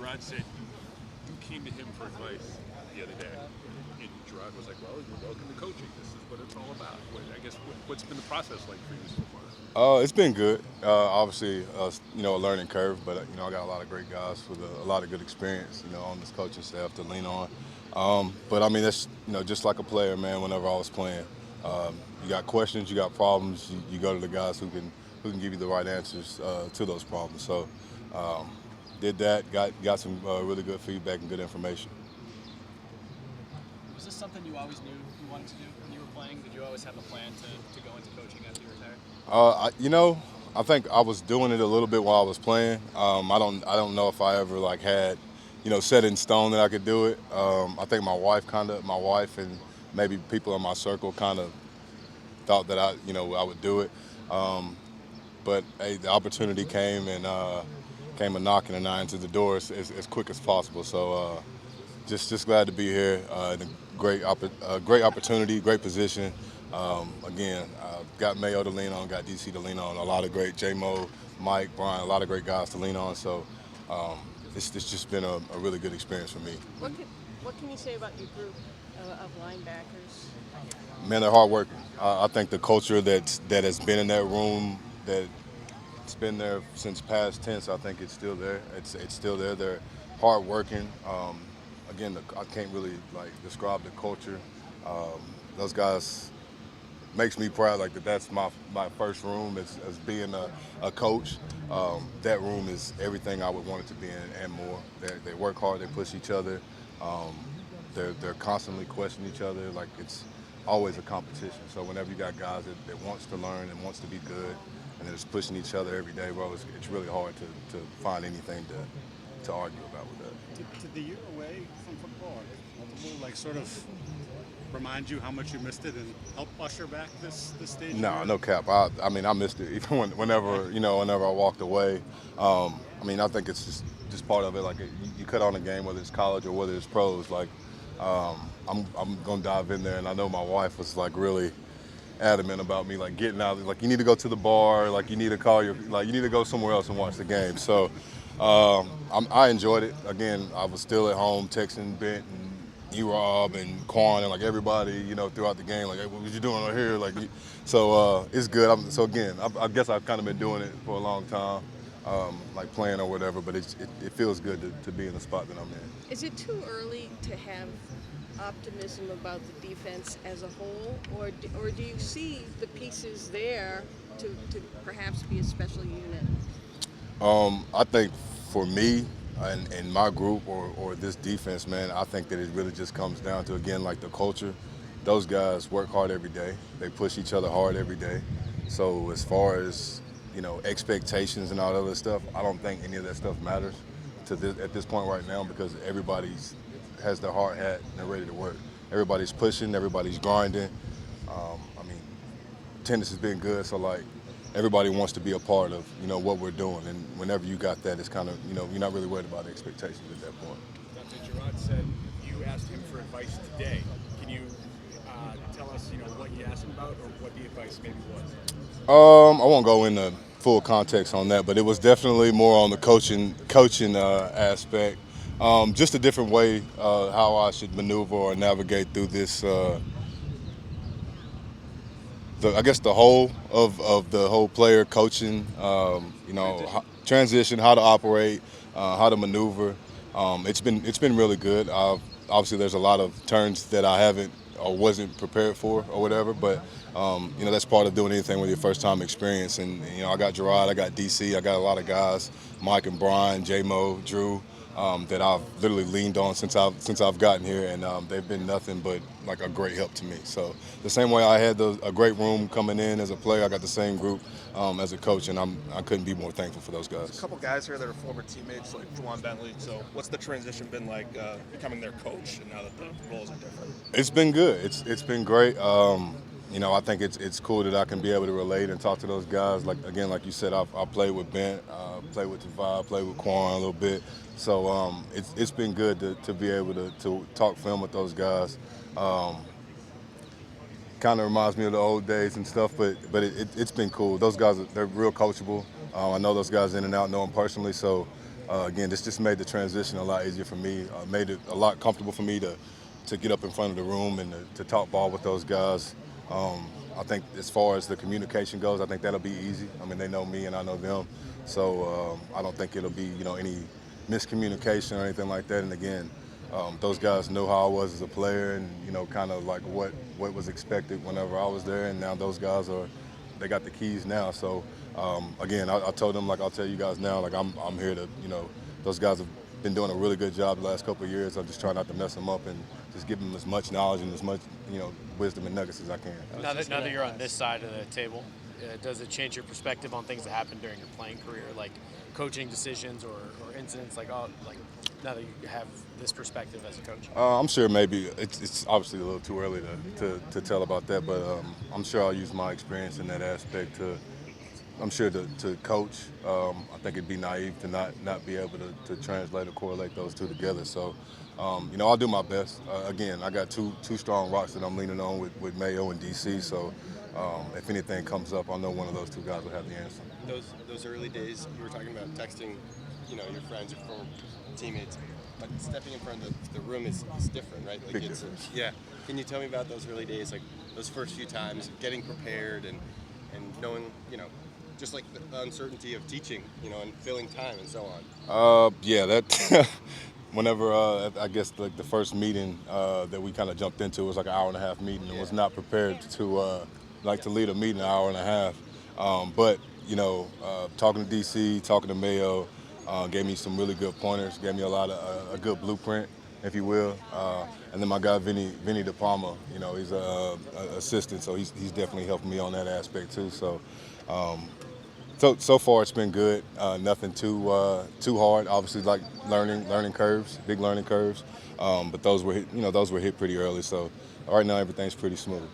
Gerard said you came to him for advice the other day, and Gerard was like, "Well, you're welcome to coaching. This is what it's all about." What's been the process like for you so far? It's been good. Obviously, a learning curve, but I got a lot of great guys with a lot of good experience, on this coaching staff to lean on. But I mean, that's just like a player, man. Whenever I was playing, you got questions, you got problems, you go to the guys who can give you the right answers to those problems. So, um, did that, got some really good feedback and good information. Was this something you always knew you wanted to do when you were playing? Did you always have a plan to go into coaching after you retired? I think I was doing it a little bit while I was playing. I don't know if I ever like had, set in stone that I could do it. I think my wife and maybe people in my circle kind of thought that I would do it. Um, but hey, the opportunity came and came a knocking and I entered the door as quick as possible. So just glad to be here. Great opportunity, great position. Again, got Mayo to lean on, got DC to lean on. A lot of great J-Mo, Mike, Brian, a lot of great guys to lean on. So it's just been a really good experience for me. What can you say about your group of linebackers? Man, they're hard working. I think the culture that has been in that room, that it's been there since past tense. I think it's still there. It's still there. They're hard working. Again, I can't really like describe the culture. Those guys makes me proud. Like that's my first room as being a coach. That room is everything I would want it to be and more. They work hard. They push each other. Um, they're constantly questioning each other. Like it's always a competition. So whenever you got guys that wants to learn and wants to be good, and they're just pushing each other every day, bro, it's really hard to find anything to argue about with that. Did the year away from football, multiple, like sort of remind you how much you missed it and help usher back this stage? No, no cap. I mean, I missed it. Even whenever I walked away. I mean, I think it's just part of it. Like you cut on a game, whether it's college or whether it's pros. Like I'm gonna dive in there, and I know my wife was like really adamant about me like getting out. Like you need to go to the bar. Like you need to you need to go somewhere else and watch the game. So I enjoyed it. Again, I was still at home texting Bent and E-Rob and Quan and like everybody, throughout the game. Like, hey, what was you doing out here? Like, so it's good. So again, I guess I've kind of been doing it for a long time, like playing or whatever. But it feels good to be in the spot that I'm in. Is it too early to have optimism about the defense as a whole, or do you see the pieces there to perhaps be a special unit? I think for me and my group or this defense, man, I think that it really just comes down to, again, like the culture. Those guys work hard every day. They push each other hard every day. So as far as, expectations and all that other stuff, I don't think any of that stuff matters at this point right now because everybody's has their hard hat and they're ready to work. Everybody's pushing, everybody's grinding. I mean, attendance has been good, so like everybody wants to be a part of what we're doing, and whenever you got that, it's kind of you're not really worried about the expectations at that point. Dr. Gerard said you asked him for advice today. Can you tell us what you asked him about or what the advice maybe was? I won't go into full context on that, but it was definitely more on the coaching aspect. Just a different way how I should maneuver or navigate through this. I guess the whole of the whole player coaching, transition, how to operate, how to maneuver. It's been really good. Obviously, there's a lot of turns that I haven't or wasn't prepared for or whatever, but that's part of doing anything with your first time experience. And I got Gerard, I got DC, I got a lot of guys, Mike and Brian, J-Mo, Drew, that I've literally leaned on since I've gotten here, and they've been nothing but like a great help to me. So the same way I had a great room coming in as a player, I got the same group as a coach, and I couldn't be more thankful for those guys. There's a couple guys here that are former teammates, like Juwan Bentley. So what's the transition been like becoming their coach, and now that the roles are different? It's been good. It's been great. I think it's cool that I can be able to relate and talk to those guys. Like you said, I played with Bent, played with Tavai, played with Quan a little bit. So it's been good to be able to talk film with those guys. Kind of reminds me of the old days and stuff, but it's been cool. Those guys, they're real coachable. I know those guys in and out, know them personally, so again, this just made the transition a lot easier for me. Made it a lot comfortable for me to get up in front of the room and to talk ball with those guys. I think as far as the communication goes, I think that'll be easy. I mean, they know me and I know them, so I don't think it'll be any miscommunication or anything like that. And again, those guys know how I was as a player and kind of like what was expected whenever I was there. And now those guys they got the keys now. So again, I told them, like I'll tell you guys now, like I'm here to those guys have been doing a really good job the last couple of years. I'm just trying not to mess them up and just give them as much knowledge and as much wisdom and nuggets as I can. Now that you're on this side of the table, does it change your perspective on things that happened during your playing career, like coaching decisions or incidents like now that you have this perspective as a coach? I'm sure maybe it's obviously a little too early to tell about that, but I'm sure I'll use my experience in that aspect to coach. I think it'd be naive to not be able to translate or correlate those two together. So, I'll do my best. Again, I got two strong rocks that I'm leaning on with Mayo and DC. So, if anything comes up, I know one of those two guys will have the answer. Those early days, you were talking about texting, your friends, your former teammates, but stepping in front of the room is different, right? Like Big difference. Yeah. Can you tell me about those early days, like those first few times, getting prepared and knowing, just like the uncertainty of teaching, and filling time and so on? Yeah, that. Whenever I guess like the first meeting that we kind of jumped into was like an hour and a half meeting, and was not prepared to lead a meeting an hour and a half. But talking to DC, talking to Mayo, gave me some really good pointers, gave me a good blueprint, if you will. And then my guy Vinny De Palma, he's an assistant, so he's definitely helping me on that aspect too. So. So far it's been good. Nothing too hard. Obviously, like learning curves, big learning curves. But those were hit pretty early. So right now everything's pretty smooth.